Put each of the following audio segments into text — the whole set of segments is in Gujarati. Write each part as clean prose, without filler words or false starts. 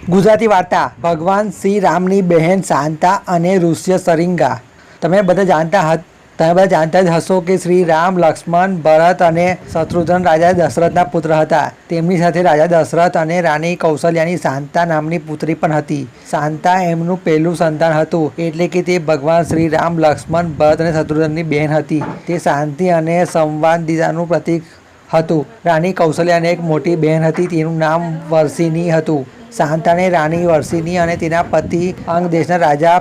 ગુજરાતી વાર્તા ભગવાન શ્રી રામની બહેન શાંતા અને ઋષિ સરિંગા. તમે બધા જાણતા જ હશો કે શ્રી રામ, લક્ષ્મણ, ભરત અને શત્રુઘ્ન રાજા દશરથના પુત્ર હતા. તેમની સાથે રાજા દશરથ અને રાણી કૌશલ્યાની શાંતા નામની પુત્રી પણ હતી. શાંતા એમનું પહેલું સંતાન હતું, એટલે કે તે ભગવાન શ્રી રામ, લક્ષ્મણ, ભરત અને શત્રુઘ્નની બહેન હતી. તે શાંતિ અને સંવાદિતાનું પ્રતીક હતું. રાણી કૌશલ્યાને એક મોટી બહેન હતી, તેનું નામ વર્ષિણી હતું. શાંતાને રાણી વર્ષિણી અને તેના પતિ અંગ દેશના રાજા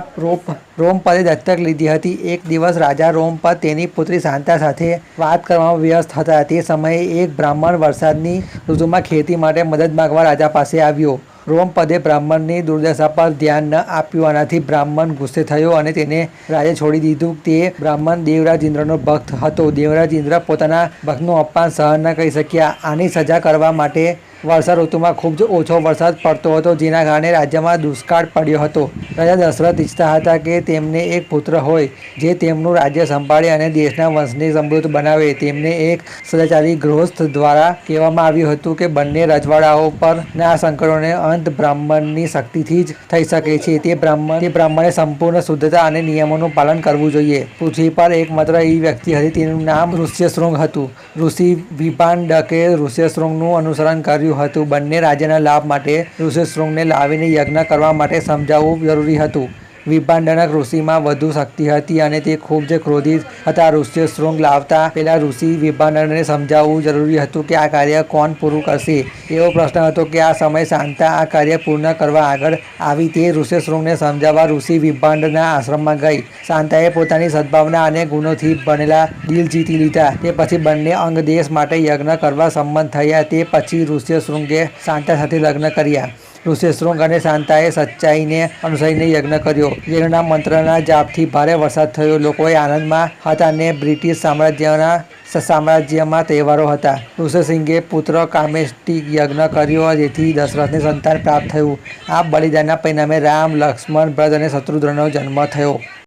રોમપદે દત્તક લીધી હતી. એક દિવસ રાજા રોમપદ તેની પુત્રી શાંતા સાથે વાત કરવામાં વ્યસ્ત હતા. તે સમયે એક બ્રાહ્મણ વરસાદની ઋતુમાં ખેતી માટે મદદ માંગવા રાજા પાસે આવ્યો. રોમપદે બ્રાહ્મણની દુર્દશા પર ધ્યાન ન આપ્યું. આનાથી બ્રાહ્મણ ગુસ્સે થયો અને તેને રાજે છોડી દીધું. તે બ્રાહ્મણ દેવરાજ ઇન્દ્રનો ભક્ત હતો. દેવરાજ ઇન્દ્ર પોતાના ભક્તનું અપમાન સહન ન કરી શક્યા. આની સજા કરવા માટે વર્ષા ઋતુમાં ખૂબ જ ઓછો વરસાદ પડતો હતો, જેના કારણે રાજ્યમાં દુષ્કાળ પડ્યો હતો. રાજા દશરથ ઈચ્છતા હતા કે તેમને એક પુત્ર હોય જે તેમનું રાજ્ય સંભાળે અને દેશના વંશને સમૃદ્ધ બનાવે. તેમને એક સદાચારી ગૃહસ્થ દ્વારા કહેવામાં આવ્યું હતું કે બંને રજવાડાઓ પરના સંકટોને અંત બ્રાહ્મણની શક્તિથી જ થઈ શકે છે. તે બ્રાહ્મણે સંપૂર્ણ શુદ્ધતા અને નિયમોનું પાલન કરવું જોઈએ. પૃથ્વી પર એકમાત્ર એવી વ્યક્તિ હતી, તેનું નામ ઋષ્યશૃંગ હતું. ઋષિ વિભાંડકે ઋષ્યશૃંગનું અનુસરણ કર્યું હતું. બંને રાજ્યના લાભ માટે ઋષ્યશૃંગને લાવીને યજ્ઞ કરવા માટે સમજાવવું જરૂરી હતું. વિભાંડક ઋષિમાં વધુ શક્તિ હતી અને તે ખૂબ જ ક્રોધિત હતા. ઋષ્યશૃંગ લાવતા પહેલા ઋષિ વિભાંડને સમજાવવું જરૂરી હતું કે આ કાર્ય કોણ પૂરું કરશે. એવો પ્રશ્ન હતો કે આ સમયે શાંતા આ કાર્ય પૂર્ણ કરવા આગળ આવી. તે ઋષ્યશૃંગને સમજાવવા ઋષિ વિભાંડના આશ્રમમાં ગઈ. શાંતાએ પોતાની સદ્ભાવના અને ગુણોથી બનેલા દિલ જીતી લીધા. તે પછી બંને અંગ દેશ માટે યજ્ઞ કરવા સંમત થયા. તે પછી ઋષ્યશૃંગે શાંતા સાથે લગ્ન કર્યા. ઋષ્યશૃંગ અને શાંતાએ સચ્ચાઈને અનુસરીને યજ્ઞ કર્યો. યજ્ઞના મંત્રના જાપથી ભારે વરસાદ થયો. લોકોએ આનંદમાં હતા અને બ્રિટિશ સામ્રાજ્યમાં તહેવારો હતા. ઋષ્યશૃંગે પુત્ર કામેષ્ટિ યજ્ઞ કર્યો, જેથી દશરથને સંતાન પ્રાપ્ત થયું. આ બલિદાનના પરિણામે રામ, લક્ષ્મણ, ભરત અને શત્રુઘ્નનો જન્મ થયો.